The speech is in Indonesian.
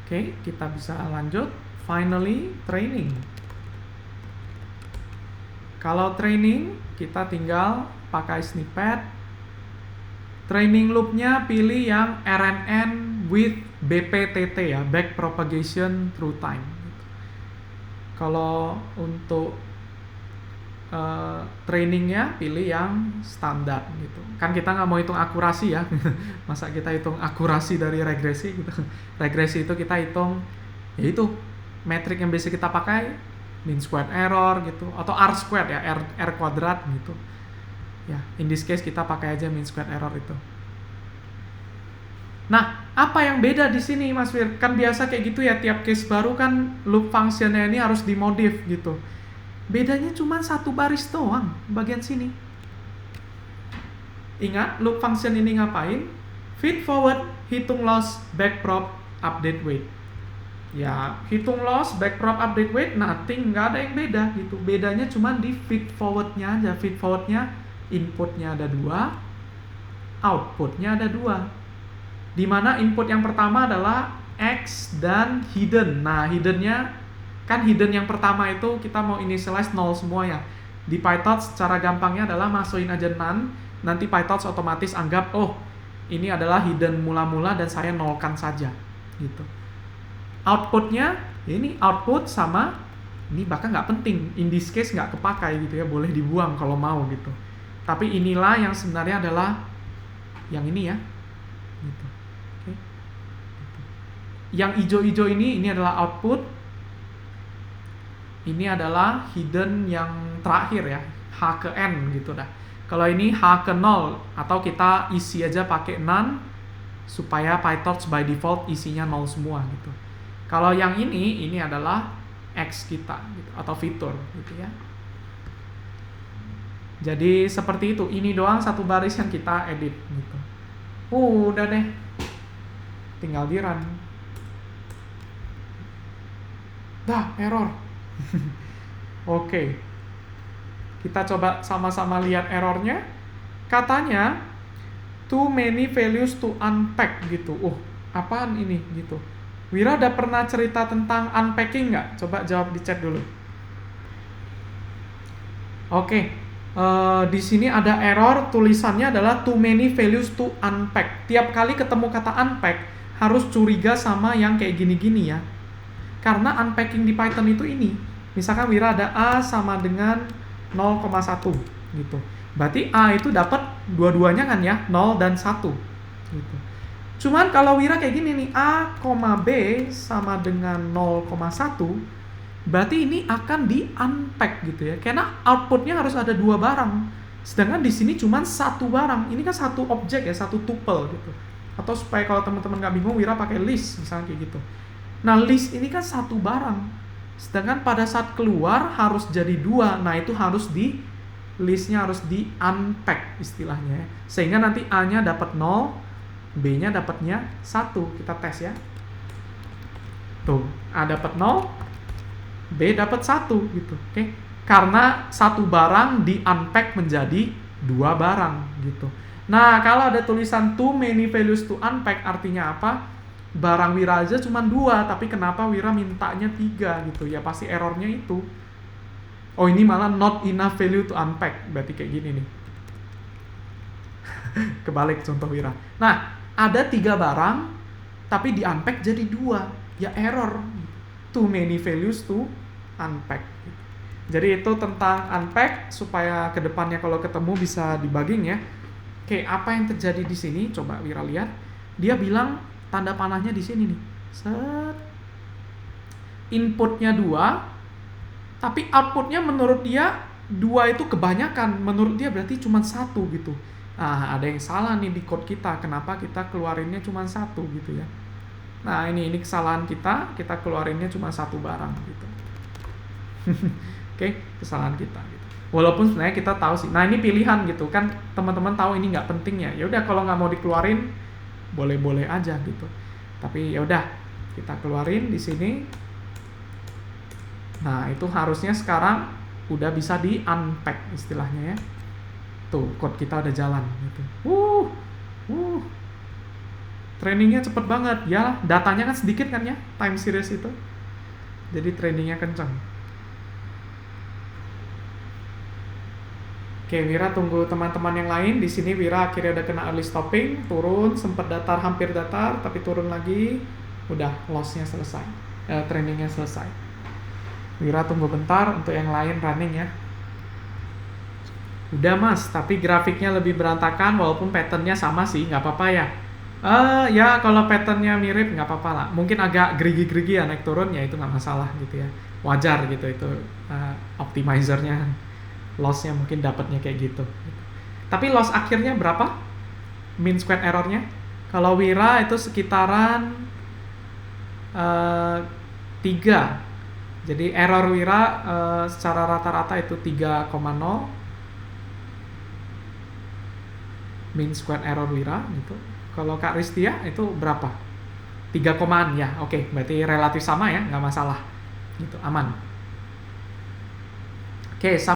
Oke, kita bisa lanjut. Finally, training. Kalau training, kita tinggal pakai snippet. Training loop-nya pilih yang RNN with BPTT ya, back propagation through time. Kalau untuk trainingnya pilih yang standar gitu. Kan kita nggak mau hitung akurasi ya. Masa kita hitung akurasi dari regresi gitu. Regresi itu kita hitung ya itu metrik yang biasa kita pakai, mean squared error gitu, atau R squared ya, R kuadrat gitu. Ya, in this case kita pakai aja mean squared error itu. Nah, apa yang beda di sini Mas Fir? Kan biasa kayak gitu ya, tiap case baru kan loop functionnya ini harus dimodif gitu. Bedanya cuma satu baris doang bagian sini. Ingat loop function ini ngapain? Feed forward, hitung loss, backprop, update weight. Ya, hitung loss, backprop, update weight, nothing, nggak ada yang beda gitu. Bedanya cuma di feed forwardnya aja. Feed forwardnya inputnya ada 2, outputnya ada 2. Dimana input yang pertama adalah X dan hidden. Nah, hiddennya kan hidden yang pertama itu kita mau initialize 0 semua ya. Di PyTorch secara gampangnya adalah masukin aja none, nanti PyTorch otomatis anggap oh ini adalah hidden mula-mula dan saya nolkan saja gitu. Outputnya ini output sama ini bahkan nggak penting, in this case nggak kepakai gitu ya, boleh dibuang kalau mau gitu. Tapi inilah yang sebenarnya adalah yang ini ya gitu. Oke. Yang hijau-hijau ini adalah output. Ini adalah hidden yang terakhir ya, H ke N gitu dah. Kalau ini H ke 0, atau kita isi aja pakai none, supaya PyTorch by default isinya 0 semua gitu. Kalau yang ini adalah X kita gitu, atau fitur gitu ya. Jadi seperti itu, ini doang satu baris yang kita edit gitu. Udah deh, tinggal di run. Dah, error. Oke. Kita coba sama-sama lihat errornya. Katanya too many values to unpack gitu. Apaan ini gitu. Wira udah pernah cerita tentang unpacking nggak? Coba jawab di chat dulu. Oke. Di sini ada error, tulisannya adalah too many values to unpack. Tiap kali ketemu kata unpack harus curiga sama yang kayak gini-gini ya. Karena unpacking di Python itu ini. Misalkan Wira ada A sama dengan 0,1 gitu. Berarti A itu dapat dua-duanya kan ya, 0 dan 1 gitu. Cuman kalau Wira kayak gini nih, A, B sama dengan 0,1, berarti ini akan di unpack gitu ya. Karena outputnya harus ada 2 barang. Sedangkan di sini cuma 1 barang. Ini kan 1 objek ya, 1 tuple gitu. Atau supaya kalau teman-teman nggak bingung, Wira pakai list misalnya kayak gitu. Nah, list ini kan 1 barang. Sedangkan pada saat keluar harus jadi 2. Nah, itu harus di listnya harus di unpack istilahnya. Sehingga nanti A-nya dapat 0, B-nya dapatnya 1. Kita tes ya. Tuh, A dapat 0, B dapat 1 gitu. Oke. Karena 1 barang di unpack menjadi 2 barang gitu. Nah, kalau ada tulisan too many values to unpack artinya apa? Barang Wira aja cuma 2, tapi kenapa Wira mintanya 3 gitu ya, pasti errornya itu. Oh, ini malah not enough value to unpack, berarti kayak gini nih. Kebalik contoh Wira. Nah, ada 3 barang tapi di unpack jadi 2, ya error. Too many values to unpack. Jadi itu tentang unpack, supaya kedepannya kalau ketemu bisa debugging ya. Oke, apa yang terjadi di sini? Coba Wira lihat. Dia bilang tanda panahnya di sini nih. Set. Inputnya 2, tapi outputnya menurut dia 2 itu kebanyakan. Menurut dia berarti cuma 1 gitu. Nah, ada yang salah nih di code kita. Kenapa kita keluarinnya cuma 1 gitu ya. Nah, ini kesalahan kita. Kita keluarinnya cuma 1 barang gitu. Oke, kesalahan kita gitu. Walaupun sebenarnya kita tahu sih. Nah, ini pilihan gitu kan. Teman-teman tahu ini nggak penting ya. Ya udah, kalau nggak mau dikeluarin boleh-boleh aja gitu. Tapi ya udah, kita keluarin di sini. Nah, itu harusnya sekarang udah bisa di unpack istilahnya ya. Tuh, code kita udah jalan gitu. Trainingnya cepet banget. Ya, datanya kan sedikit kan ya, time series itu. Jadi trainingnya kencang. Oke, Wira tunggu teman-teman yang lain. Di sini Wira akhirnya udah kena early stopping, turun, sempat datar, hampir datar, tapi turun lagi. Udah, loss-nya selesai. Trainingnya selesai. Wira tunggu bentar untuk yang lain running ya. Udah mas, tapi grafiknya lebih berantakan walaupun patternnya sama sih, nggak apa-apa ya. Ya kalau patternnya mirip nggak apa-apa lah. Mungkin agak gerigi-gerigi ya naik turun ya itu nggak masalah gitu ya. Wajar gitu itu optimizernya lossnya mungkin dapatnya kayak gitu. Tapi loss akhirnya berapa? Mean square errornya? Kalau Wira itu sekitaran 3. Jadi error Wira secara rata-rata itu 3,0. Mean square error Wira gitu. Kalau Kak Ristia itu berapa? 3 komaan ya. Oke, berarti relatif sama ya, nggak masalah. Gitu, aman. Oke,